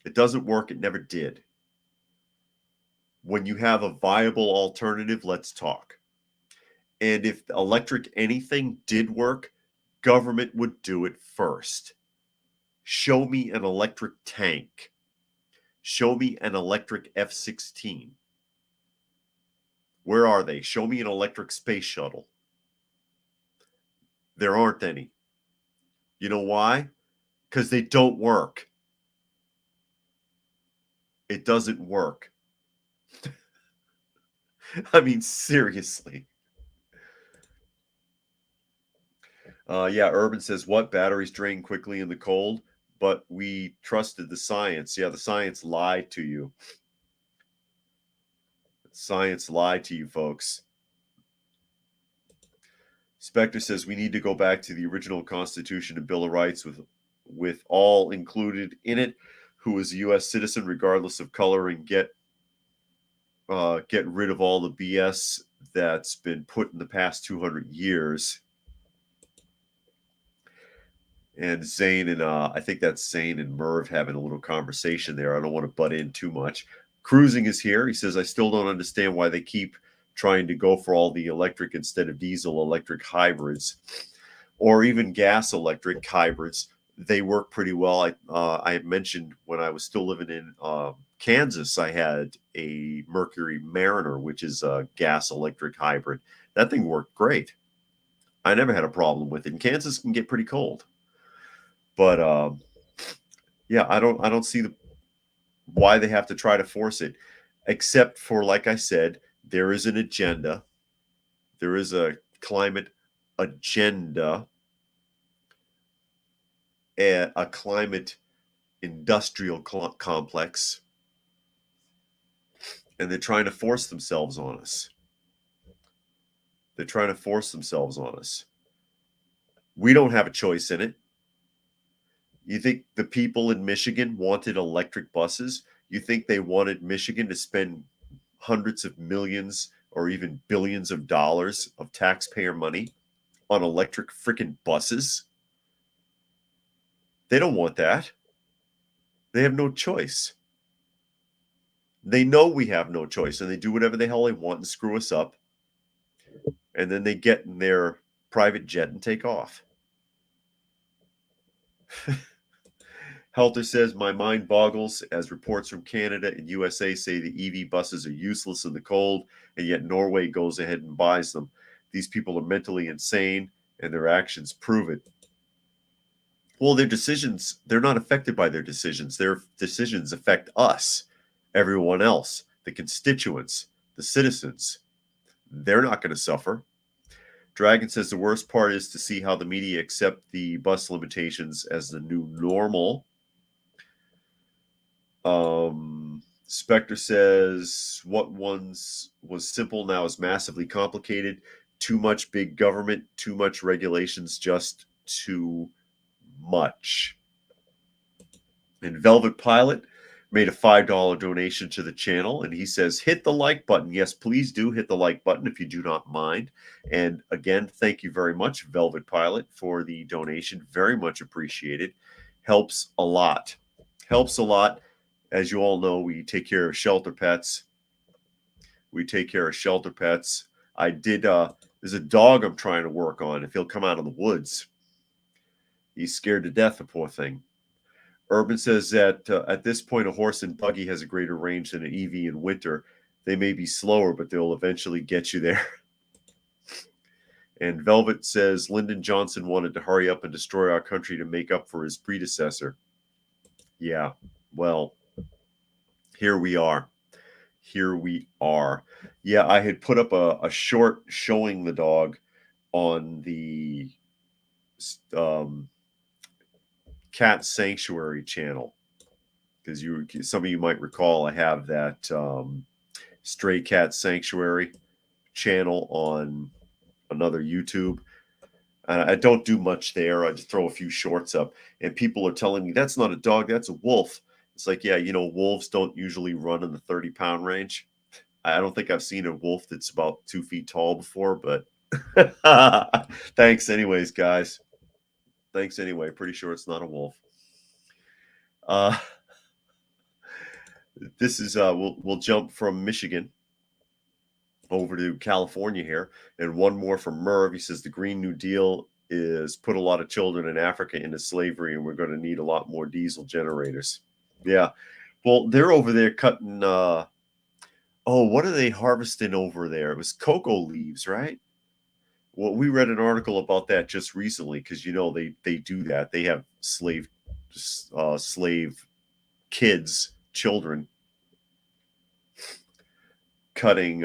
It doesn't work. It never did. When you have a viable alternative, let's talk. And if electric anything did work, government would do it first. Show me an electric tank. Show me an electric F-16. Where are they? Show me an electric space shuttle. There aren't any. You know why? Because they don't work. It doesn't work. I mean, seriously. Yeah, Urban says, what? Batteries drain quickly in the cold, but we trusted the science. Yeah, the science lied to you. Science lied to you, folks. Spectre says, we need to go back to the original Constitution and Bill of Rights with all included in it, who is a U.S. citizen regardless of color, and get rid of all the BS that's been put in the past 200 years. And Zane and I think that's Zane and Merv having a little conversation there. I don't want to butt in too much. Cruising is here. He says, I still don't understand why they keep trying to go for all the electric instead of diesel electric hybrids or even gas electric hybrids. They work pretty well. I mentioned when I was still living in Kansas, I had a Mercury Mariner, which is a gas electric hybrid. That thing worked great. I never had a problem with it. And Kansas can get pretty cold. But yeah, I don't see why they have to try to force it, except for, like I said, there is an agenda. There is a climate agenda, a climate industrial complex, and they're trying to force themselves on us. We don't have a choice in it. You think the people in Michigan wanted electric buses? You think they wanted Michigan to spend hundreds of millions or even billions of dollars of taxpayer money on electric freaking buses? They don't want that. They have no choice. They know we have no choice, and they do whatever the hell they want and screw us up. And then they get in their private jet and take off. Helter says, my mind boggles as reports from Canada and USA say the EV buses are useless in the cold, and yet Norway goes ahead and buys them. These people are mentally insane, and their actions prove it. Well, their decisions, they're not affected by their decisions. Their decisions affect us, everyone else, the constituents, the citizens. They're not going to suffer. Dragon says the worst part is to see how the media accept the bus limitations as the new normal. Spectre says what once was simple now is massively complicated. Too much big government, too much regulations, just too much. And Velvet Pilot made a $5 donation to the channel, and he says, hit the like button. Yes, please do hit the like button if you do not mind. And again, thank you very much, Velvet Pilot, for the donation. Very much appreciated. Helps a lot. Helps a lot. As you all know, we take care of shelter pets. We take care of shelter pets. I did, there's a dog I'm trying to work on. If he'll come out of the woods, he's scared to death, the poor thing. Urban says that at this point, a horse and buggy has a greater range than an EV in winter. They may be slower, but they'll eventually get you there. And Velvet says Lyndon Johnson wanted to hurry up and destroy our country to make up for his predecessor. Yeah, well, here we are. Here we are. Yeah, I had put up a short showing the dog on the Cat Sanctuary channel, because some of you might recall I have that Stray Cat Sanctuary channel on another YouTube. I don't do much there. I just throw a few shorts up, and people are telling me that's not a dog, that's a wolf. It's like, yeah, you know, wolves don't usually run in the 30-pound range. I don't think I've seen a wolf that's about 2 feet tall before, but thanks anyways, guys. Thanks anyway. Pretty sure it's not a wolf. This is we'll jump from Michigan over to California here, and one more from Merv. He says the Green New Deal is put a lot of children in Africa into slavery, and we're going to need a lot more diesel generators. Yeah, well, they're over there cutting. Oh, what are they harvesting over there? It was cocoa leaves, right? Well, we read an article about that just recently, because you know they do that. They have slave kids, children, cutting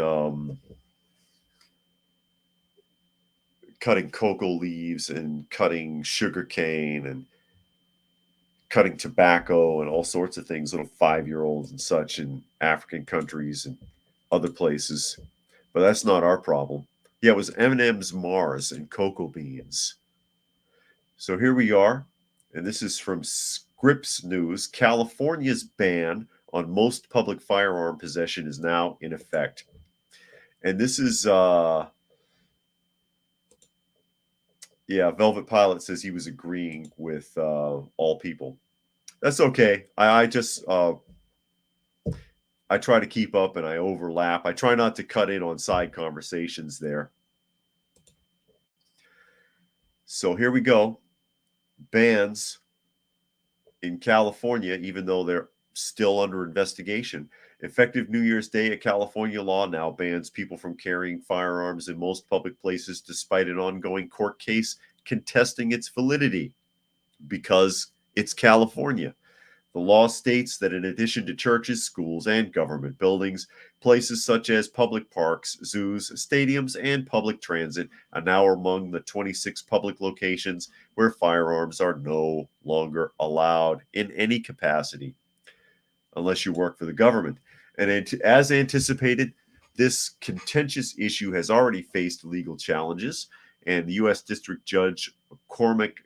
cocoa leaves and cutting sugar cane and cutting tobacco and all sorts of things, little 5-year-olds and such, in African countries and other places. But that's not our problem. Yeah, it was M&M's, Mars, and cocoa beans. So here we are, and this is from Scripps News. California's ban on most public firearm possession is now in effect. And this is, yeah, Velvet Pilot says he was agreeing with all people. That's okay. I just, I try to keep up and I overlap. I try not to cut in on side conversations there. So here we go. Bans in California, even though they're still under investigation. Effective New Year's Day, a California law now bans people from carrying firearms in most public places despite an ongoing court case contesting its validity, because it's California. The law states that in addition to churches, schools, and government buildings, places such as public parks, zoos, stadiums, and public transit are now among the 26 public locations where firearms are no longer allowed in any capacity, unless you work for the government. And as anticipated, this contentious issue has already faced legal challenges, and the U.S. District Judge Cormac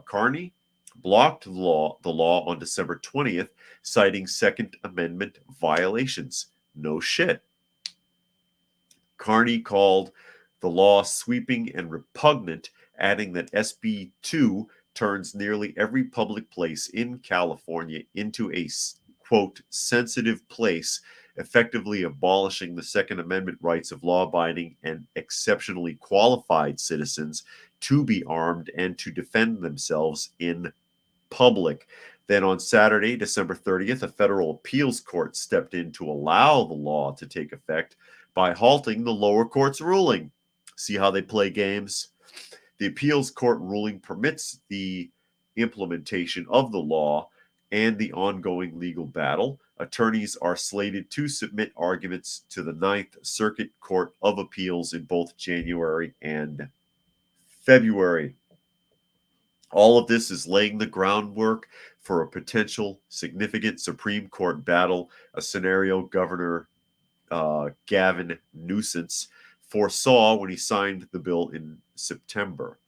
Carney blocked the law on December 20th, citing Second Amendment violations. No shit. Carney called the law sweeping and repugnant, adding that SB 2 turns nearly every public place in California into a, quote, sensitive place, effectively abolishing the Second Amendment rights of law-abiding and exceptionally qualified citizens to be armed and to defend themselves in public. Then on Saturday, December 30th, a federal appeals court stepped in to allow the law to take effect by halting the lower court's ruling. See how they play games? The appeals court ruling permits the implementation of the law and the ongoing legal battle. Attorneys are slated to submit arguments to the Ninth Circuit Court of Appeals in both January and February. All of this is laying the groundwork for a potential significant Supreme Court battle, a scenario Governor Gavin Newsom foresaw when he signed the bill in September.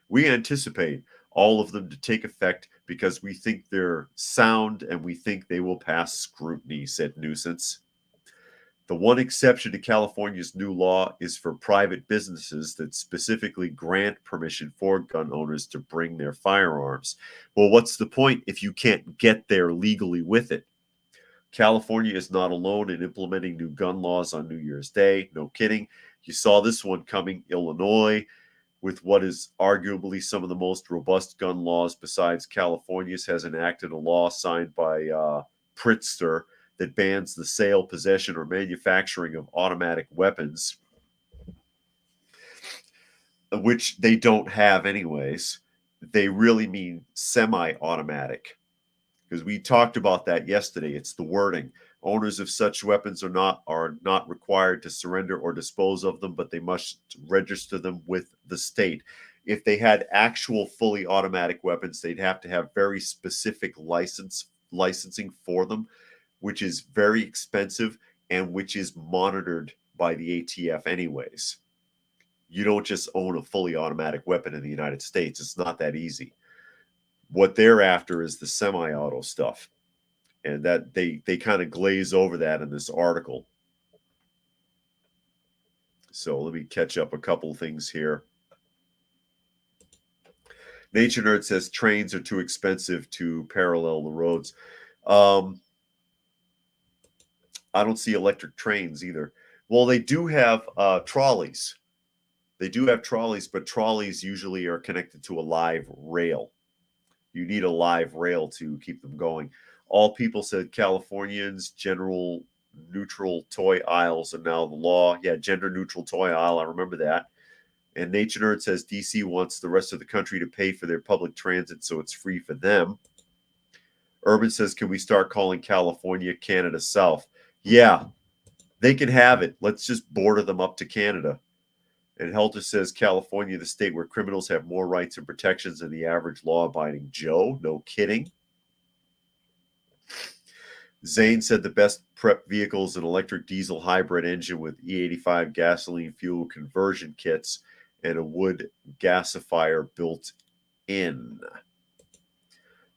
We anticipate all of them to take effect because we think they're sound and we think they will pass scrutiny, said Newsom. The one exception to California's new law is for private businesses that specifically grant permission for gun owners to bring their firearms. Well, what's the point if you can't get there legally with it? California is not alone in implementing new gun laws on New Year's Day. No kidding. You saw this one coming. Illinois, with what is arguably some of the most robust gun laws besides California's, has enacted a law signed by Pritzker that bans the sale, possession, or manufacturing of automatic weapons, which they don't have anyways. They really mean semi-automatic, because we talked about that yesterday. It's the wording. Owners of such weapons are not required to surrender or dispose of them, but they must register them with the state. If they had actual fully automatic weapons, they'd have to have very specific licensing for them, which is very expensive and which is monitored by the ATF anyways. You don't just own a fully automatic weapon in the United States. It's not that easy. What they're after is the semi-auto stuff. And that they kind of glaze over that in this article. So let me catch up a couple of things here. Nature Nerd says trains are too expensive to parallel the roads. I don't see electric trains either. Well, they do have trolleys. They do have trolleys, but trolleys usually are connected to a live rail. You need a live rail to keep them going. All people said Californians, general neutral toy aisles are now the law. Yeah, gender neutral toy aisle. I remember that. And Nature Nerd says DC wants the rest of the country to pay for their public transit so it's free for them. Urban says, can we start calling California Canada South? Yeah, they can have it. Let's just border them up to Canada. And Helter says, California, the state where criminals have more rights and protections than the average law-abiding Joe. No kidding. Zane said the best prep vehicle is an electric diesel hybrid engine with E85 gasoline fuel conversion kits and a wood gasifier built in.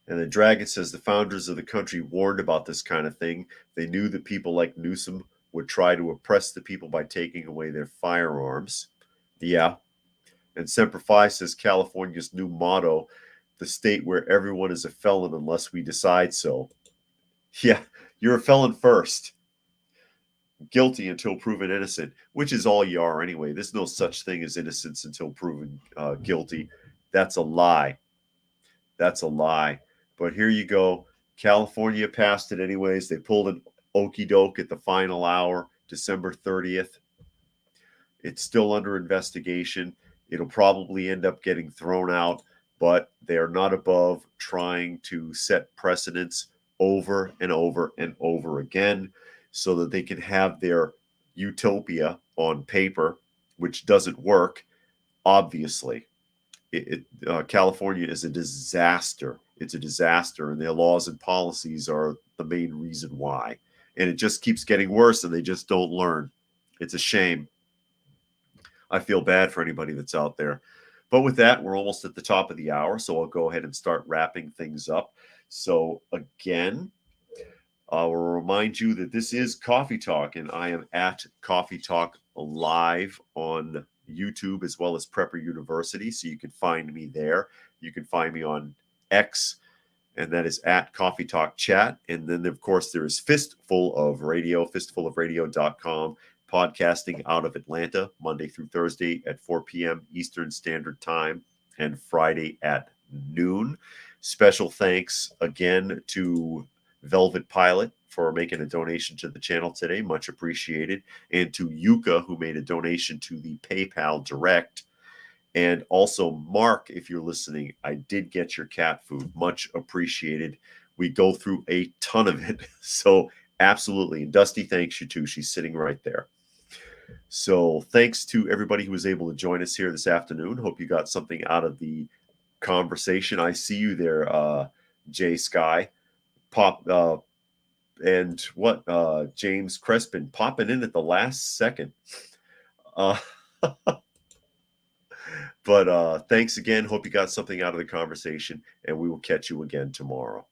And then Dragon says the founders of the country warned about this kind of thing. They knew that people like Newsom would try to oppress the people by taking away their firearms. Yeah. And Semper Fi says California's new motto, the state where everyone is a felon unless we decide so. Yeah, you're a felon first. Guilty until proven innocent, which is all you are anyway. There's no such thing as innocence until proven guilty. That's a lie. That's a lie. But here you go. California passed it anyways. They pulled an okie doke at the final hour, December 30th. It's still under investigation. It'll probably end up getting thrown out, but they are not above trying to set precedents over and over and over again so that they can have their utopia on paper, which doesn't work, obviously. California is a disaster. It's a disaster, and their laws and policies are the main reason why. And it just keeps getting worse, and they just don't learn. It's a shame. I feel bad for anybody that's out there. But with that, we're almost at the top of the hour, so I'll go ahead and start wrapping things up. So again, I will remind you that this is Coffee Talk, and I am at Coffee Talk Live on YouTube as well as Prepper University, so you can find me there. You can find me on X, and that is at Coffee Talk Chat. And then, of course, there is Fistful of Radio, fistfulofradio.com, podcasting out of Atlanta, Monday through Thursday at 4 p.m. Eastern Standard Time and Friday at noon. Special thanks again to Velvet Pilot for making a donation to the channel today. Much appreciated. And to Yuka, who made a donation to the PayPal Direct. And also, Mark, if you're listening, I did get your cat food. Much appreciated. We go through a ton of it. So, absolutely. And Dusty thanks you too. She's sitting right there. So, thanks to everybody who was able to join us here this afternoon. Hope you got something out of the conversation. I see you there, Jay Sky. And James Crespin popping in at the last second. Uh, But thanks again. Hope you got something out of the conversation, and we will catch you again tomorrow.